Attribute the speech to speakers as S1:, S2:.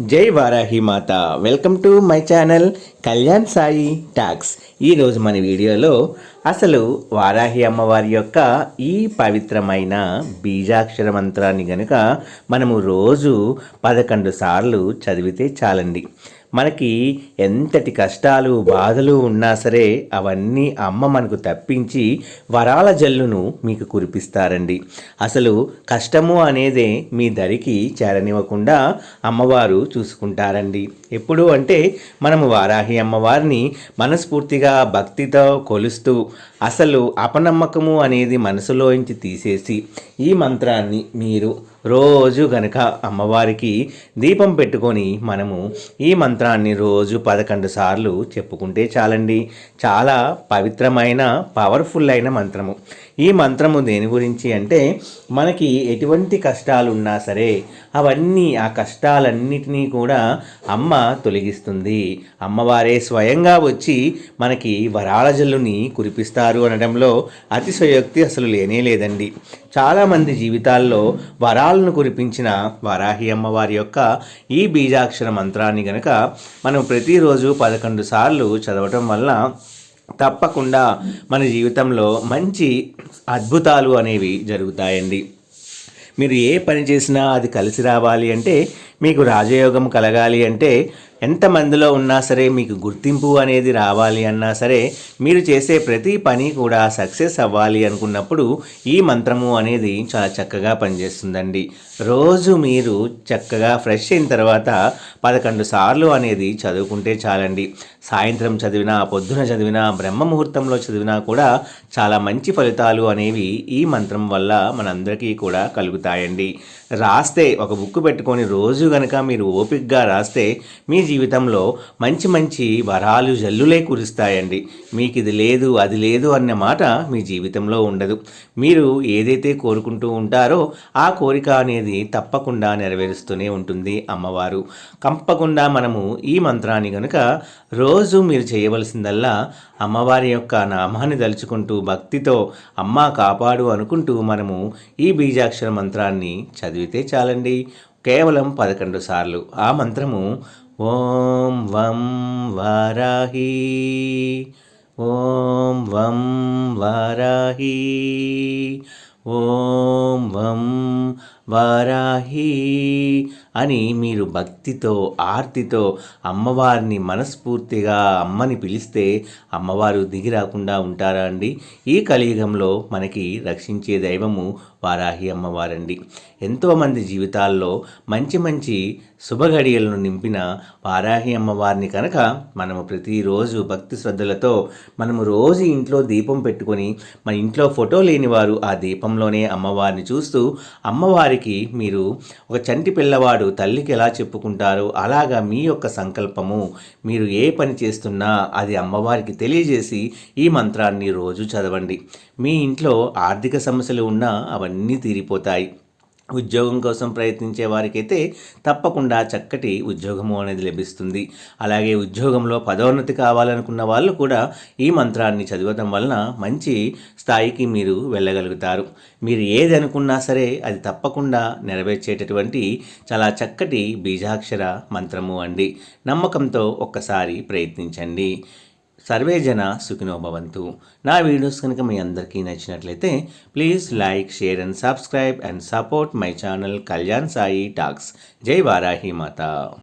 S1: జై వారాహి మాత. Welcome to my channel Kalyan Sai talks. ఈరోజు మన వీడియోలో అసలు వారాహి అమ్మవారి యొక్క ఈ పవిత్రమైన బీజాక్షర మంత్రాన్ని గనుక మనము రోజు 11 సార్లు చదివితే చాలండి. మనకి ఎంతటి కష్టాలు బాధలు ఉన్నా సరే అవన్నీ అమ్మ మనకు తప్పించి వరాల జల్లును మీకు కురిపిస్తారండి. అసలు కష్టము అనేదే మీ దరికి చేరనివ్వకుండా అమ్మవారు చూసుకుంటారండి. ఎప్పుడు అంటే మనము వారాహి అమ్మవారిని మనస్ఫూర్తిగా భక్తితో కొలుస్తూ అసలు అపనమ్మకము అనేది మనసులోంచి తీసేసి ఈ మంత్రాన్ని మీరు రోజు గనక అమ్మవారికి దీపం పెట్టుకొని మనము ఈ మంత్రాన్ని రోజు 11 సార్లు చెప్పుకుంటే చాలండి. చాలా పవిత్రమైన పవర్ఫుల్ అయిన మంత్రము. ఈ మంత్రము దేని గురించి అంటే మనకి ఎటువంటి కష్టాలు ఉన్నా సరే అవన్నీ ఆ కష్టాలన్నిటినీ కూడా అమ్మ తొలగిస్తుంది. అమ్మవారే స్వయంగా వచ్చి మనకి వరాల జల్లుని కురిపిస్తారు అనడంలో అతిశయోక్తి అసలు లేనే లేదండి. చాలామంది జీవితాల్లో వరాలను కురిపించిన వారాహి అమ్మవారి యొక్క ఈ బీజాక్షర మంత్రాన్ని గనక మనం ప్రతిరోజు 11 సార్లు చదవటం వల్ల తప్పకుండా మన జీవితంలో మంచి అద్భుతాలు అనేవి జరుగుతాయండి. మీరు ఏ పని చేసినా అది కలిసి రావాలి అంటే, మీకు రాజయోగం కలగాలి అంటే, ఎంతమందిలో ఉన్నా సరే మీకు గుర్తింపు అనేది రావాలి అన్నా సరే, మీరు చేసే ప్రతి పని కూడా సక్సెస్ అవ్వాలి అనుకున్నప్పుడు ఈ మంత్రము అనేది చాలా చక్కగా పనిచేస్తుందండి. రోజు మీరు చక్కగా ఫ్రెష్ అయిన తర్వాత 11 సార్లు అనేది చదువుకుంటే చాలండి. సాయంత్రం చదివినా, పొద్దున చదివినా, బ్రహ్మ ముహూర్తంలో చదివినా కూడా చాలా మంచి ఫలితాలు అనేవి ఈ మంత్రం వల్ల మనందరికీ కూడా కలుగుతాయండి. రాస్తే ఒక బుక్ పెట్టుకొని రోజు గనక మీరు ఓపికగా రాస్తే మీ జీవితంలో మంచి మంచి వరాలు జల్లులే కురుస్తాయండి. మీకు ఇది లేదు అది లేదు అన్న మాట మీ జీవితంలో ఉండదు. మీరు ఏదైతే కోరుకుంటూ ఉంటారో ఆ కోరిక అనేది తప్పకుండా నెరవేరుస్తూనే ఉంటుంది అమ్మవారు. తప్పకుండా మనము ఈ మంత్రాన్ని కనుక రోజు మీరు చేయవలసిందల్లా అమ్మవారి యొక్క నామాన్ని తలుచుకుంటూ భక్తితో అమ్మ కాపాడు అనుకుంటూ మనము ఈ బీజాక్షర మంత్రాన్ని చదివితే చాలండి. కేవలం 11 సార్లు. ఆ మంత్రము ఓం వం వారాహి, ఓం వం వారాహి, ఓం వం వారాహి అని మీరు భక్తితో ఆర్తితో అమ్మవారిని మనస్ఫూర్తిగా అమ్మని పిలిస్తే అమ్మవారు దిగి రాకుండా ఉంటారా అండి? ఈ కలియుగంలో మనకి రక్షించే దైవము వారాహి అమ్మవారండి. ఎంతోమంది జీవితాల్లో మంచి మంచి శుభఘడియలను నింపిన వారాహి అమ్మవారిని కనుక మనము ప్రతిరోజు భక్తి శ్రద్ధలతో మనము రోజు ఇంట్లో దీపం పెట్టుకొని, మన ఇంట్లో ఫోటో లేని వారు ఆ దీపంలోనే అమ్మవారిని చూస్తూ అమ్మవారికి మీరు ఒక చంటి పిల్లవాడు తల్లికి ఎలా చెప్పుకుంటారో అలాగా మీ యొక్క సంకల్పము, మీరు ఏ పని చేస్తున్నా అది అమ్మవారికి తెలియజేసి ఈ మంత్రాన్ని రోజు చదవండి. మీ ఇంట్లో ఆర్థిక సమస్యలు ఉన్నా అవన్నీ తీరిపోతాయి. ఉద్యోగం కోసం ప్రయత్నించే వారికైతే తప్పకుండా చక్కటి ఉద్యోగము అనేది లభిస్తుంది. అలాగే ఉద్యోగంలో పదోన్నతి కావాలనుకున్న వాళ్ళు కూడా ఈ మంత్రాన్ని చదవడం వలన మంచి స్థాయికి మీరు వెళ్ళగలుగుతారు. మీరు ఏది అనుకున్నా సరే అది తప్పకుండా నెరవేర్చేటటువంటి చాలా చక్కటి బీజాక్షర మంత్రము అండి. నమ్మకంతో ఒక్కసారి ప్రయత్నించండి. సర్వే జన సుఖినో భవంతు. నా వీడియోస్ కనుక మీ అందరికీ నచ్చినట్లయితే please like, share and subscribe and support my channel Kalyan Sai talks. జై వారాహి మాత.